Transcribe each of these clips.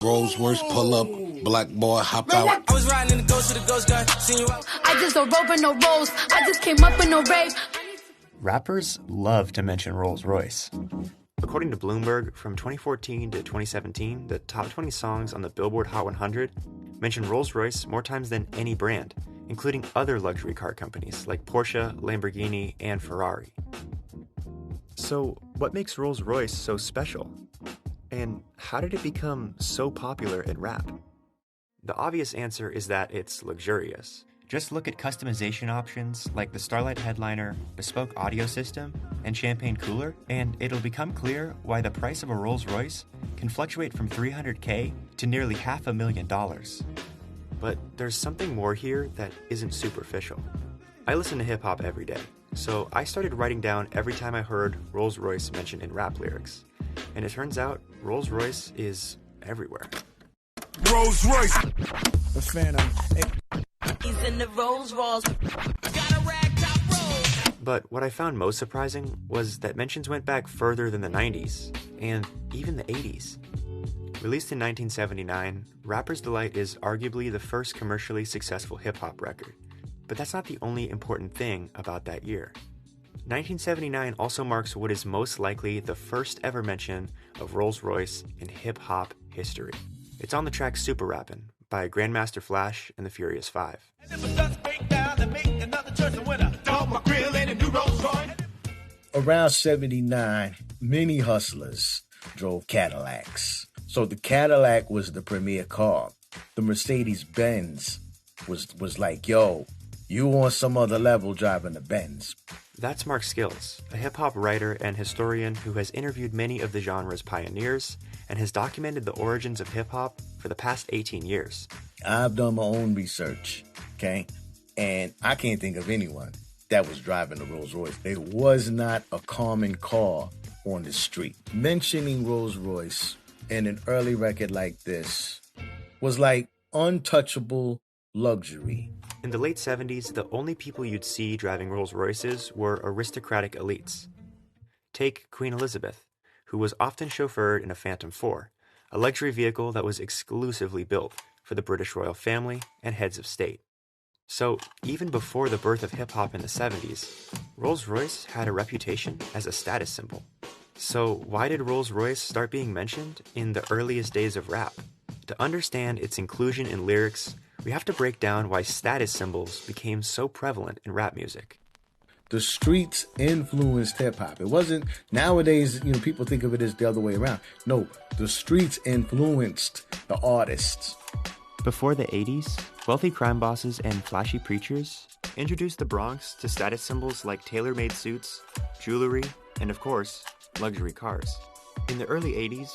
Rolls Royce pull up, black boy hop out. I was riding in the ghost with a ghost gun. Seen you out. I just don't rope in no rolls. I just came up in no rave. Rappers love to mention Rolls-Royce. According to Bloomberg, from 2014 to 2017, the top 20 songs on the Billboard Hot 100 mention Rolls-Royce more times than any brand, including other luxury car companies like Porsche, Lamborghini, and Ferrari. So, what makes Rolls-Royce so special? And how did it become so popular in rap? The obvious answer is that it's luxurious. Just look at customization options like the Starlight headliner, bespoke audio system, and champagne cooler, and it'll become clear why the price of a Rolls-Royce can fluctuate from $300K to nearly $500,000. But there's something more here that isn't superficial. I listen to hip-hop every day, so I started writing down every time I heard Rolls-Royce mentioned in rap lyrics. And it turns out Rolls-Royce is everywhere. Rolls-Royce, the Phantom. He's in the Rolls Royce. Got a rag top roll. But what I found most surprising was that mentions went back further than the 90s, and even the 80s. Released in 1979, Rapper's Delight is arguably the first commercially successful hip-hop record. But that's not the only important thing about that year. 1979 also marks what is most likely the first ever mention of Rolls-Royce in hip-hop history. It's on the track Super Rappin' by Grandmaster Flash and the Furious Five. Around 79, many hustlers drove Cadillacs. So the Cadillac was the premier car. The Mercedes-Benz was like, yo, you on some other level driving the Benz. That's Mark Skills, a hip-hop writer and historian who has interviewed many of the genre's pioneers and has documented the origins of hip-hop for the past 18 years. I've done my own research, okay? And I can't think of anyone that was driving a Rolls-Royce. It was not a common car on the street. Mentioning Rolls-Royce in an early record like this was like untouchable luxury. In the late 70s, the only people you'd see driving Rolls-Royces were aristocratic elites. Take Queen Elizabeth, who was often chauffeured in a Phantom 4, a luxury vehicle that was exclusively built for the British royal family and heads of state. So, even before the birth of hip-hop in the 70s, Rolls-Royce had a reputation as a status symbol. So, why did Rolls-Royce start being mentioned in the earliest days of rap? To understand its inclusion in lyrics, we have to break down why status symbols became so prevalent in rap music. The streets influenced hip-hop. It wasn't, nowadays, people think of it as the other way around. No, the streets influenced the artists. Before the 80s, wealthy crime bosses and flashy preachers introduced the Bronx to status symbols like tailor-made suits, jewelry, and of course, luxury cars. In the early 80s,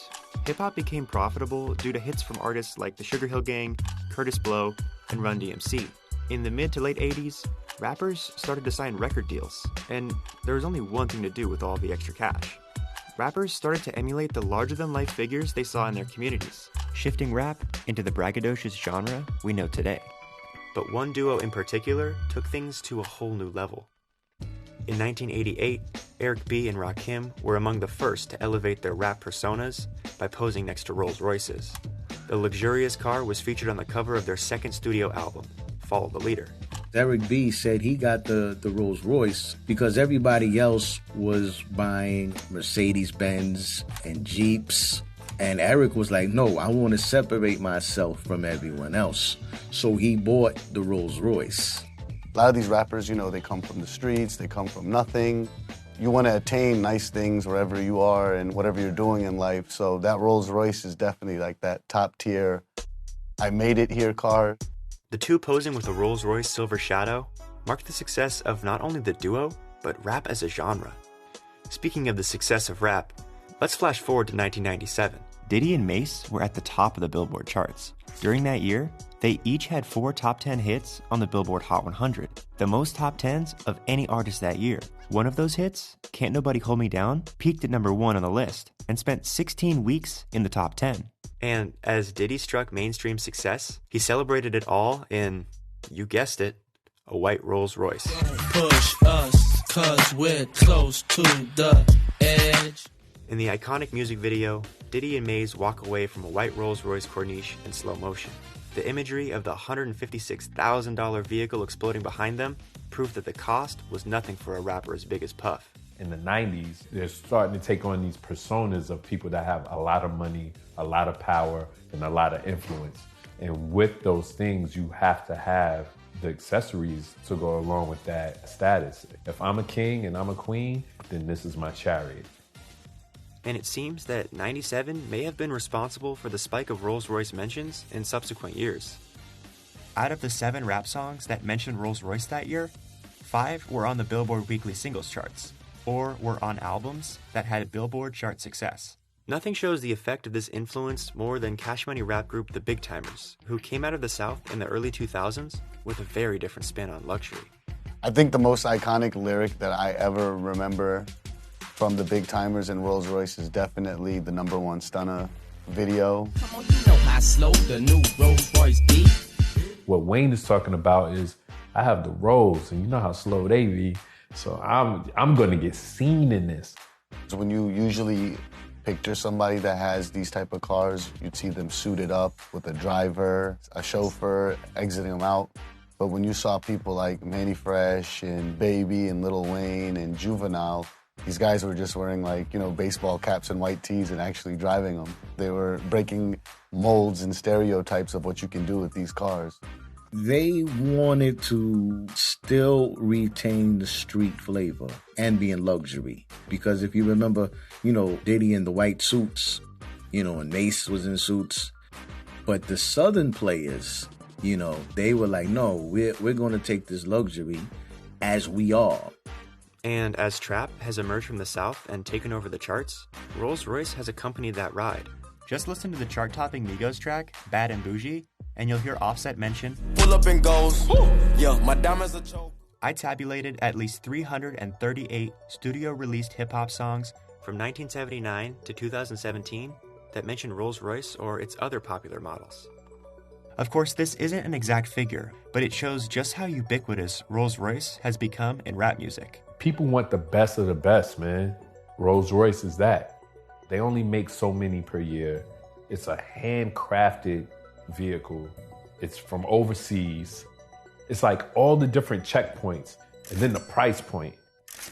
hip-hop became profitable due to hits from artists like the Sugar Hill Gang, Curtis Blow, and Run DMC. In the mid to late 80s, rappers started to sign record deals, and there was only one thing to do with all the extra cash. Rappers started to emulate the larger-than-life figures they saw in their communities, shifting rap into the braggadocious genre we know today. But one duo in particular took things to a whole new level. In 1988, Eric B. and Rakim were among the first to elevate their rap personas by posing next to Rolls-Royces. The luxurious car was featured on the cover of their second studio album, Follow the Leader. Eric B. said he got the Rolls-Royce because everybody else was buying Mercedes-Benz and Jeeps. And Eric was like, no, I want to separate myself from everyone else. So he bought the Rolls-Royce. A lot of these rappers, they come from the streets, they come from nothing. You want to attain nice things wherever you are and whatever you're doing in life. So that Rolls-Royce is definitely like that top tier, I made it here car. The two posing with a Rolls-Royce Silver Shadow marked the success of not only the duo, but rap as a genre. Speaking of the success of rap, let's flash forward to 1997. Diddy and Mace were at the top of the Billboard charts. During that year, they each had 4 top 10 hits on the Billboard Hot 100, the most top 10s of any artist that year. One of those hits, Can't Nobody Hold Me Down, peaked at number 1 on the list and spent 16 weeks in the top 10. And as Diddy struck mainstream success, he celebrated it all in, you guessed it, a white Rolls-Royce. Push us, cause we're close to the edge. In the iconic music video, Diddy and Maze walk away from a white Rolls-Royce Corniche in slow motion. The imagery of the $156,000 vehicle exploding behind them proved that the cost was nothing for a rapper as big as Puff. In the 90s, they're starting to take on these personas of people that have a lot of money, a lot of power, and a lot of influence. And with those things, you have to have the accessories to go along with that status. If I'm a king and I'm a queen, then this is my chariot. And it seems that 97 may have been responsible for the spike of Rolls-Royce mentions in subsequent years. Out of the 7 rap songs that mentioned Rolls-Royce that year, 5 were on the Billboard Weekly Singles charts, or were on albums that had Billboard chart success. Nothing shows the effect of this influence more than Cash Money rap group The Big Timers, who came out of the South in the early 2000s with a very different spin on luxury. I think the most iconic lyric that I ever remember from the Big Timers and Rolls Royce is definitely the Number One Stunner video. Come on, you know how slow the new Rolls Royce be. What Wayne is talking about is, I have the Rolls, and you know how slow they be, so I'm gonna get seen in this. So when you usually picture somebody that has these type of cars, you'd see them suited up with a driver, a chauffeur, exiting them out. But when you saw people like Manny Fresh and Baby and Lil Wayne and Juvenile, these guys were just wearing baseball caps and white tees and actually driving them. They were breaking molds and stereotypes of what you can do with these cars. They wanted to still retain the street flavor and be in luxury. Because if you remember, Diddy in the white suits, and Mace was in suits. But the Southern players, they were like, no, we're going to take this luxury as we are. And as trap has emerged from the South and taken over the charts, Rolls-Royce has accompanied that ride. Just listen to the chart-topping Migos track, Bad and Bougie, and you'll hear Offset mention, Pull up and goes. Yeah, my diamonds are choke. I tabulated at least 338 studio-released hip-hop songs from 1979 to 2017 that mention Rolls-Royce or its other popular models. Of course, this isn't an exact figure, but it shows just how ubiquitous Rolls-Royce has become in rap music. People want the best of the best, man. Rolls-Royce is that. They only make so many per year. It's a handcrafted vehicle. It's from overseas. It's like all the different checkpoints and then the price point.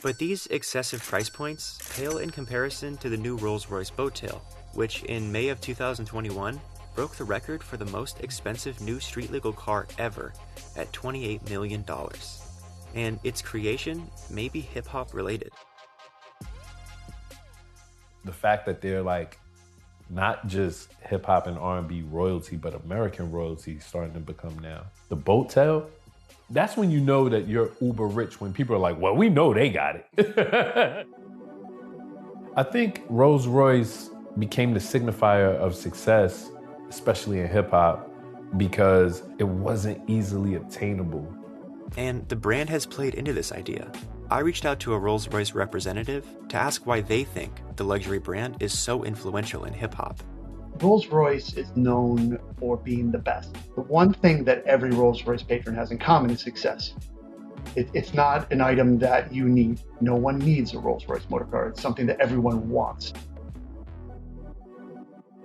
But these excessive price points pale in comparison to the new Rolls-Royce Boattail, which in May of 2021 broke the record for the most expensive new street-legal car ever at $28 million. And its creation may be hip-hop related. The fact that they're like not just hip-hop and R&B royalty, but American royalty starting to become now. The Boattail, that's when you know that you're uber rich, when people are like, well, we know they got it. I think Rolls-Royce became the signifier of success, especially in hip-hop, because it wasn't easily obtainable. And the brand has played into this idea. I reached out to a Rolls-Royce representative to ask why they think the luxury brand is so influential in hip-hop. Rolls-Royce is known for being the best. The one thing that every Rolls-Royce patron has in common is success. It's not an item that you need. No one needs a Rolls-Royce motor car. It's something that everyone wants.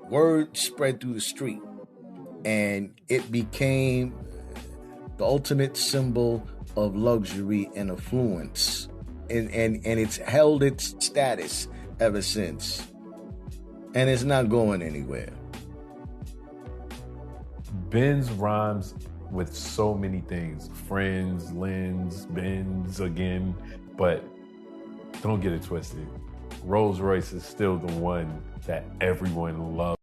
Word spread through the street, and it became the ultimate symbol of luxury and affluence. And it's held its status ever since. And it's not going anywhere. Benz rhymes with so many things. Friends, Lens, Benz again. But don't get it twisted. Rolls-Royce is still the one that everyone loves.